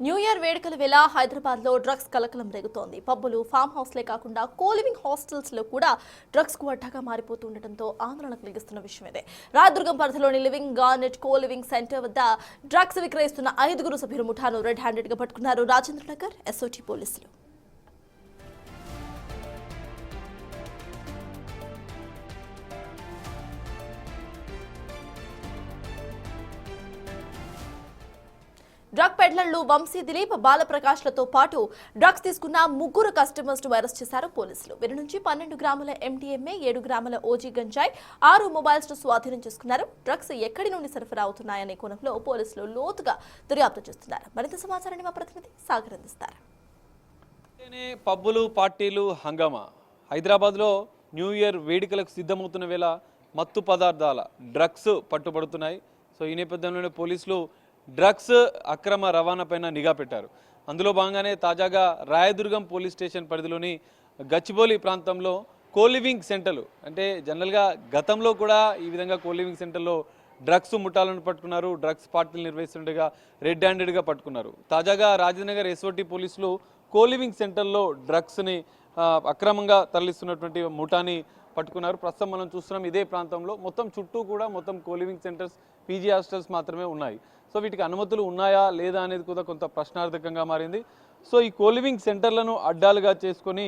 New year వేడుకల వేళ హైదరాబాద్ లో డ్రగ్స్ కలకలం రేగుతోంది. పబ్బులు, ఫామ్ హౌస్లే కాకుండా కోలివింగ్ హాస్టల్స్ లో కూడా డ్రగ్స్ కు అడ్డాగా మారిపోతుండటంతో ఆందోళన కలిగిస్తున్న విషయం ఇదే. రాయదుర్గం పరిధిలోని లివింగ్ గార్నెట్ కోలివింగ్ సెంటర్ వద్ద డ్రగ్స్ విక్రయిస్తున్న 5 సభ్యుల ముఠాను రెడ్ హ్యాండెడ్ గా పట్టుకున్నారు రాజేంద్రనగర్ ఎస్ఓటీ పోలీసులు. డ్రగ్ పెడ్లర్లు వంశీ, దిలీప్, బాలప్రకాష్లతో పాటు డ్రగ్స్ తీసుకున్న 3 కస్టమర్స్ ను అరెస్ట్ చేశారు పోలీసులు. వీరి నుంచి 12 గ్రాముల MDMA, 7 గ్రాముల ఓజీ గంజాయి, 6 మొబైల్స్ ను స్వాధీనం చేసుకున్నారు. డ్రగ్స్ ఎక్కడి నుండి సరఫరా అవుతున్నాయనే కోణంలో పోలీసులు లోతుగా దర్యాప్తు చేస్తున్నారు. మరింత సమాచారాన్ని మా ప్రతినిధి సాగర్ అందిస్తారు. పబ్బులు, పార్టీలు, హంగామా. హైదరాబాద్లో న్యూ ఇయర్ వేడుకలకు సిద్ధమవుతున్న వేళ మత్తు పదార్థాల డ్రగ్స్ పట్టుబడుతున్నాయి. సో ఈ నేపథ్యంలోనే పోలీసులు డ్రగ్స్ అక్రమ రవాణాపైన నిఘా పెట్టారు. అందులో భాగంగానే తాజాగా రాయదుర్గం పోలీస్ స్టేషన్ పరిధిలోని గచ్చిబౌలి ప్రాంతంలో కోలివింగ్ సెంటర్లు, అంటే జనరల్గా గతంలో కూడా ఈ విధంగా కోలివింగ్ సెంటర్లో డ్రగ్స్ ముఠాలను పట్టుకున్నారు. డ్రగ్స్ పార్టీలు నిర్వహిస్తుండగా రెడ్ హ్యాండెడ్గా పట్టుకున్నారు. తాజాగా రాజేంద్రనగర్ ఎస్ఓటీ పోలీసులు కోలివింగ్ సెంటర్లో డ్రగ్స్ని అక్రమంగా తరలిస్తున్నటువంటి ముఠాని పట్టుకున్నారు. ప్రస్తుతం మనం చూస్తున్నాం ఇదే ప్రాంతంలో మొత్తం చుట్టూ కూడా మొత్తం కోలివింగ్ సెంటర్స్, పీజీ హాస్టల్స్ మాత్రమే ఉన్నాయి. సో వీటికి అనుమతులు ఉన్నాయా లేదా అనేది కూడా కొంత ప్రశ్నార్థకంగా మారింది. సో ఈ కోలివింగ్ సెంటర్లను అడ్డాలుగా చేసుకొని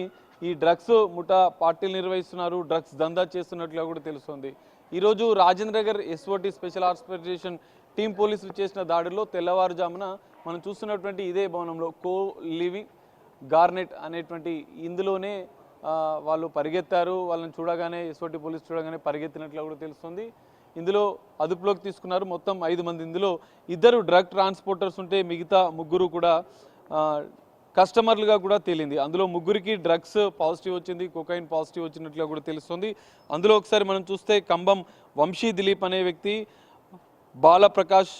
ఈ డ్రగ్స్ ముఠా పార్టీలు నిర్వహిస్తున్నారు, డ్రగ్స్ దందా చేస్తున్నట్లుగా కూడా తెలుస్తుంది. ఈరోజు Rajendranagar SOT special operation team పోలీసులు చేసిన దాడిలో తెల్లవారుజామున మనం చూస్తున్నటువంటి ఇదే భవనంలో కోలివింగ్ గార్నెట్ అనేటువంటి ఇందులోనే వాళ్ళు పరిగెత్తారు. వాళ్ళని చూడగానే ఎస్ఓటీ పోలీసు చూడగానే పరిగెత్తినట్లు కూడా తెలుస్తుంది. ఇందులో అదుపులోకి తీసుకున్నారు. మొత్తం 5 మంది. ఇందులో 2 డ్రగ్ ట్రాన్స్పోర్టర్స్ ఉంటే మిగతా 3 కూడా కస్టమర్లుగా కూడా తేలింది. అందులో 3కి డ్రగ్స్ పాజిటివ్ వచ్చింది, కొకైన్ పాజిటివ్ వచ్చినట్లుగా కూడా తెలుస్తుంది. అందులో ఒకసారి మనం చూస్తే కంబం వంశీ దిలీప్ అనే వ్యక్తి, బాలప్రకాష్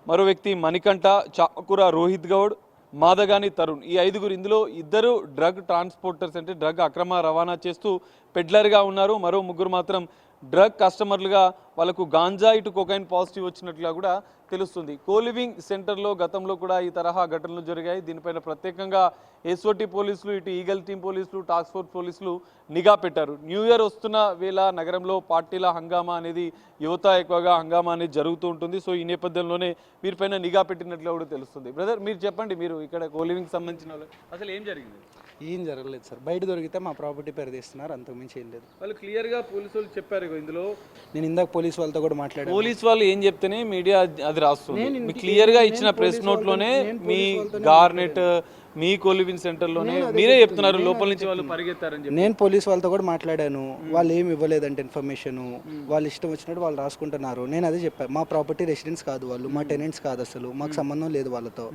మరో వ్యక్తి మణికంఠ, చాకుర రోహిత్ గౌడ్, మాదగాని తరుణ్, ఈ 5 ఇందులో 2 డ్రగ్ ట్రాన్స్పోర్టర్స్, అంటే డ్రగ్ అక్రమ రవాణా చేస్తూ పెడ్లర్గా ఉన్నారు. మరో 3 మాత్రం డ్రగ్ కస్టమర్లుగా వాళ్ళకు గాంజా ఇటు కొకైన్ పాజిటివ్ వచ్చినట్లుగా కూడా తెలుస్తుంది. కోలివింగ్ సెంటర్లో గతంలో కూడా ఈ తరహా ఘటనలు జరిగాయి. దీనిపైన ప్రత్యేకంగా ఎస్ఓటీ పోలీసులు, ఇటు ఈగల్ టీం పోలీసులు, టాస్క్ ఫోర్స్ పోలీసులు నిఘా పెట్టారు. న్యూ ఇయర్ వస్తున్న వేళ నగరంలో పార్టీల హంగామా అనేది, యువత ఎక్కువగా హంగామా అనేది జరుగుతూ ఉంటుంది. సో ఈ నేపథ్యంలోనే వీరిపైన నిఘా పెట్టినట్లు కూడా తెలుస్తుంది. బ్రదర్, మీరు చెప్పండి, మీరు ఇక్కడ కోలివింగ్ సంబంధించిన వాళ్ళు అసలు ఏం జరిగింది? ఏం జరగలేదు సార్. బయట దొరికితే మా ప్రాపర్టీ పేరు తీస్తున్నారు, అంతకుమించి ఏం లేదు. వాళ్ళు క్లియర్గా పోలీసు వాళ్ళు చెప్పారు. ఇందులో నేను ఇందాక పోలీస్ వాళ్ళతో కూడా మాట్లాడాను. పోలీస్ వాళ్ళు ఏం చెప్తేనే మీడియా అది రాస్తుంది. మీ క్లియర్గా ఇచ్చిన ప్రెస్ నోట్లోనే మీ గార్నెట్, మీ కోలివింగ్ సెంటర్లోనే మీరే చెప్తున్నారు లోపల నుంచి వాళ్ళు పరిగెత్తారని చెప్పి. నేను పోలీస్ వాళ్ళతో కూడా మాట్లాడాను. వాళ్ళు ఏమి ఇవ్వలేదంటే ఇన్ఫర్మేషన్, వాళ్ళు ఇష్టం వచ్చినట్టు వాళ్ళు రాసుకుంటున్నారు. నేను అదే చెప్పాను, మా ప్రాపర్టీ రెసిడెన్స్ కాదు వాళ్ళు, మా టెనెంట్స్ కాదు, అసలు మాకు సంబంధం లేదు వాళ్ళతో.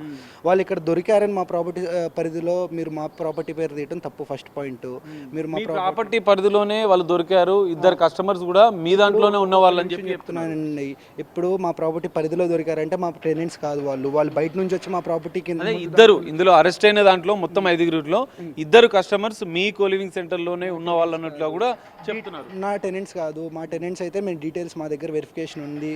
వాళ్ళు ఇక్కడ దొరికారని మా ప్రాపర్టీ పరిధిలో మీరు మా ప్రాపర్టీ పేరు తీయడం తప్పు. ఫస్ట్ పాయింట్, మీరు మా ప్రాపర్టీ పరిధిలోనే వాళ్ళు దొరికారు. 2 కస్టమర్స్ కూడా మీ దాంట్లోనే ఉన్న వాళ్ళని చెప్పి చెప్తున్నానండి. ఇప్పుడు మా ప్రాపర్టీ పరిధిలో దొరికారంటే మా టెనెంట్స్ కాదు వాళ్ళు, వాళ్ళు బయట నుంచి వచ్చి మా ప్రాపర్టీకి. 2 ఇందులో అరెస్ట్ అయిన దాంట్లో మొత్తం 5లో 2 కస్టమర్స్ మీ కోలివింగ్ సెంటర్లోనే ఉన్న వాళ్ళు అన్నట్లు కూడా చెప్తున్నారు. నా టెనెంట్స్ కాదు, మా టెనెంట్స్ అయితే మేము డీటెయిల్స్, మా దగ్గర వెరిఫికేషన్ ఉంది,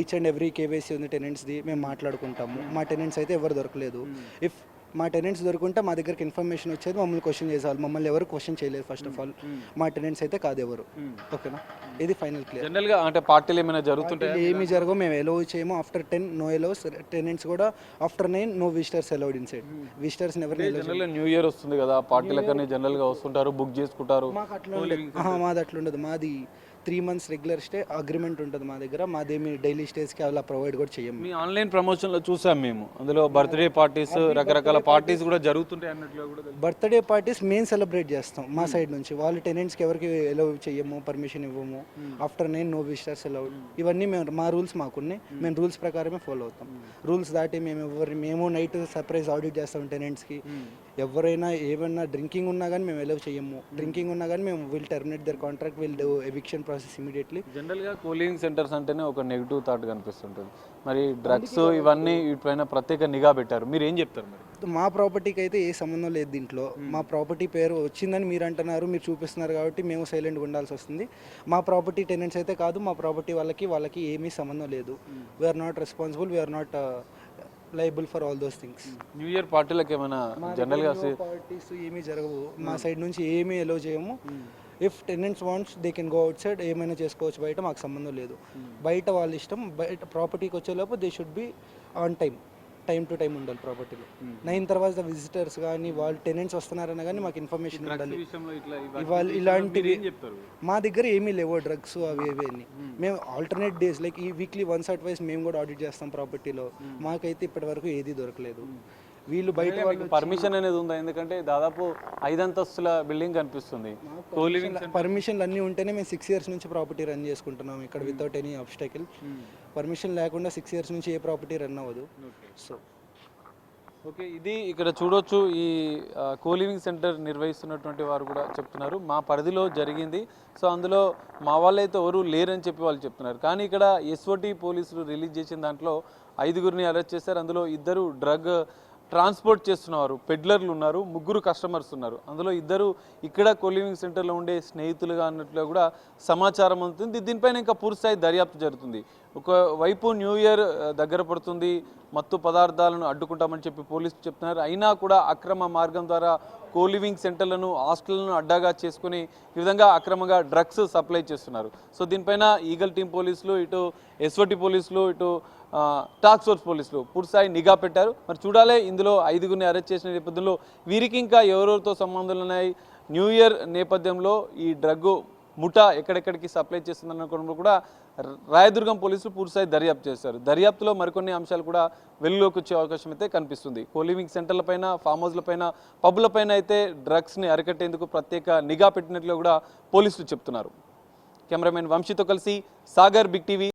ఈచ్ అండ్ ఎవ్రీ కేవైసీ ఉంది టెనెంట్స్ది, మేము మాట్లాడుకుంటాము. మా టెనెంట్స్ అయితే ఎవరు దొరకలేదు. ఇఫ్ మా టెనెంట్స్ దొరుకుంటే మా దగ్గరికి ఇన్ఫర్మేషన్ వచ్చేది, మమ్మల్ని క్వశ్చన్ చేసేవాళ్ళు. మమ్మల్ని ఎవరు క్వశ్చన్ చేయలేదు. ఫస్ట్ ఆఫ్ ఆల్ మా టెనెంట్స్ అయితే కాదు ఎవరు. ఓకేనా, ఇది ఫైనల్ క్లియర్. జనరల్గా అంటే పార్టీలు ఏమైనా జరుగుతుంటాయి? ఏమి జరగవు, మేము ఎలో చేయము. After 10 no allows. టెనెంట్స్ కూడా after 9 no visitors allowed inside. Visitors ఎవరు. జనరల్గా న్యూ ఇయర్ వస్తుంది కదా, పార్టీలకనే జనరల్గా వస్తుంటారు, బుక్ చేసుకుంటారు. మాకు అట్లా ఉండదు, మాది అట్లా ఉండదు. మాది 3 months రెగ్యులర్ స్టే అగ్రిమెంట్ ఉంటుంది మా దగ్గర. మాదేమి డైలీ స్టేస్కి అలా ప్రొవైడ్ కూడా చేయము. మీ ఆన్లైన్ ప్రమోషన్లో చూసాం మేము, అందులో బర్త్డే పార్టీస్, రకరకాల పార్టీస్ కూడా జరుగుతుంటాయి అన్నట్లు కూడా. బర్త్డే పార్టీస్ మేము సెలబ్రేట్ చేస్తాం మా సైడ్ నుంచి. వాళ్ళు టెనెంట్స్కి ఎవరికి ఎలౌ చేయము, పర్మిషన్ ఇవ్వము. After 9 no visitors allowed. ఇవన్నీ మేము, మా రూల్స్ మాకున్నాయి, మేము రూల్స్ ప్రకారమే ఫాలో అవుతాం. రూల్స్ దాటి మేము నైట్ సర్ప్రైజ్ ఆడిట్ చేస్తాం టెనెంట్స్కి. ఎవరైనా ఏమైనా డ్రింకింగ్ ఉన్నా కానీ మేము ఎలౌ చేయము. డ్రింకింగ్ ఉన్నా కానీ మేము will terminate their contract, will do eviction process immediately. జనరల్గా కూలింగ్ సెంటర్స్ అంటేనే ఒక నెగిటివ్ థాట్ కనిపిస్తుంటుంది. మరి డ్రగ్స్ ఇవన్నీ వీటిపైన ప్రత్యేక నిఘా పెట్టారు, మీరు ఏం చెప్తారు? మరి మా ప్రాపర్టీకి అయితే ఏ సంబంధం లేదు దీంట్లో. మా ప్రాపర్టీ పేరు వచ్చిందని మీరు అంటున్నారు, మీరు చూపిస్తున్నారు కాబట్టి మేము సైలెంట్గా ఉండాల్సి వస్తుంది. మా ప్రాపర్టీ టెనెంట్స్ అయితే కాదు, మా ప్రాపర్టీ వాళ్ళకి ఏమీ సంబంధం లేదు. We're not responsible, we're not liable for all those things. New year పార్టీలకు ఏమైనా జనరల్గా పార్టీస్ ఏమీ జరగవు మా సైడ్ నుంచి, ఏమీ ఎలో చేయము. If tenants wants they can go out side, ఏమైనా చేసుకోవచ్చు, బయట మాకు సంబంధం లేదు. బయట వాళ్ళ ఇష్టం. బయట ప్రాపర్టీకి వచ్చేలోపు they should be on time to time ఉండాలి ప్రాపర్టీలో. 9 తర్వాత విజిటర్స్ కానీ వాళ్ళు టెనెంట్స్ వస్తున్నారన్నా కానీ మాకు ఇన్ఫర్మేషన్ ఉండాలి. ఇవాళ ఇలాంటివి మా దగ్గర ఏమీ లేవో డ్రగ్స్ అవి ఇవి అని. మేము ఆల్టర్నేట్ డేస్ లైక్ ఈ వీక్లీ వన్స్ ఆర్ ట్వైస్ మేము కూడా ఆడిట్ చేస్తాం ప్రాపర్టీలో. మాకైతే ఇప్పటి వరకు ఏది దొరకలేదు. వీళ్ళు బయట వాళ్ళు పర్మిషన్ అనేది ఉందా? ఎందుకంటే దాదాపు 5 అంతస్తుల బిల్డింగ్ కనిపిస్తుంది. పర్మిషన్లు అన్నీ ఉంటేనే మేము 6 years నుంచి ప్రాపర్టీ రన్ చేసుకుంటున్నాం ఇక్కడ వితౌట్ ఎనీ ఆబ్స్టాకిల్. పర్మిషన్ లేకుండా 6 years నుంచి ఏ ప్రాపర్టీ రన్ అవ్వదు. సో ఓకే, ఇది ఇక్కడ చూడొచ్చు. ఈ కోలివింగ్ సెంటర్ నిర్వహిస్తున్నటువంటి వారు కూడా చెప్తున్నారు మా పరిధిలో జరిగింది. సో అందులో మా వాళ్ళు అయితే ఎవరు లేరని చెప్పి వాళ్ళు చెప్తున్నారు. కానీ ఇక్కడ ఎస్ఓటి పోలీసులు రిలీజ్ చేసిన దాంట్లో 5గురిని అరెస్ట్ చేశారు. అందులో 2 డ్రగ్ ట్రాన్స్పోర్ట్ చేస్తున్నవారు, పెడ్లర్లు ఉన్నారు, 3 కస్టమర్స్ ఉన్నారు. అందులో 2 ఇక్కడ కోలివింగ్ సెంటర్లో ఉండే స్నేహితులుగా అన్నట్లు కూడా సమాచారం అందుతుంది. దీనిపైన ఇంకా పూర్తిస్థాయి దర్యాప్తు జరుగుతుంది. ఒకవైపు న్యూ ఇయర్ దగ్గర పడుతుంది, మత్తు పదార్థాలను అడ్డుకుంటామని చెప్పి పోలీసులు చెప్తున్నారు. అయినా కూడా అక్రమ మార్గం ద్వారా కోలివింగ్ సెంటర్లను, హాస్టళ్లను అడ్డాగా చేసుకుని ఈ విధంగా అక్రమంగా డ్రగ్స్ సప్లై చేస్తున్నారు. సో దీనిపైన ఈగల్ టీం పోలీసులు, ఇటు ఎస్ఓటి పోలీసులు, ఇటు టాస్క్ ఫోర్స్ పోలీసులు పూర్తిస్థాయి నిఘా పెట్టారు. మరి చూడాలి ఇందులో 5గురిని అరెస్ట్ చేసిన నేపథ్యంలో వీరికి ఇంకా ఎవరెవరితో సంబంధాలు ఉన్నాయి, న్యూ ఇయర్ నేపథ్యంలో ఈ డ్రగ్ ముఠా ఎక్కడెక్కడికి సప్లై చేస్తుందన్న కోణంలో కూడా రాయదుర్గం పోలీసులు పూర్తిస్థాయి దర్యాప్తు చేశారు. దర్యాప్తులో మరికొన్ని అంశాలు కూడా వెలుగులోకి వచ్చే అవకాశం అయితే కనిపిస్తుంది. కోలివింగ్ సెంటర్లపైన, ఫామ్ హౌస్లపైన, పబ్లపైన అయితే డ్రగ్స్ని అరికట్టేందుకు ప్రత్యేక నిఘా పెట్టినట్లు కూడా పోలీసులు చెప్తున్నారు. కెమెరామెన్ వంశీతో కలిసి సాగర్, బిగ్ టీవీ.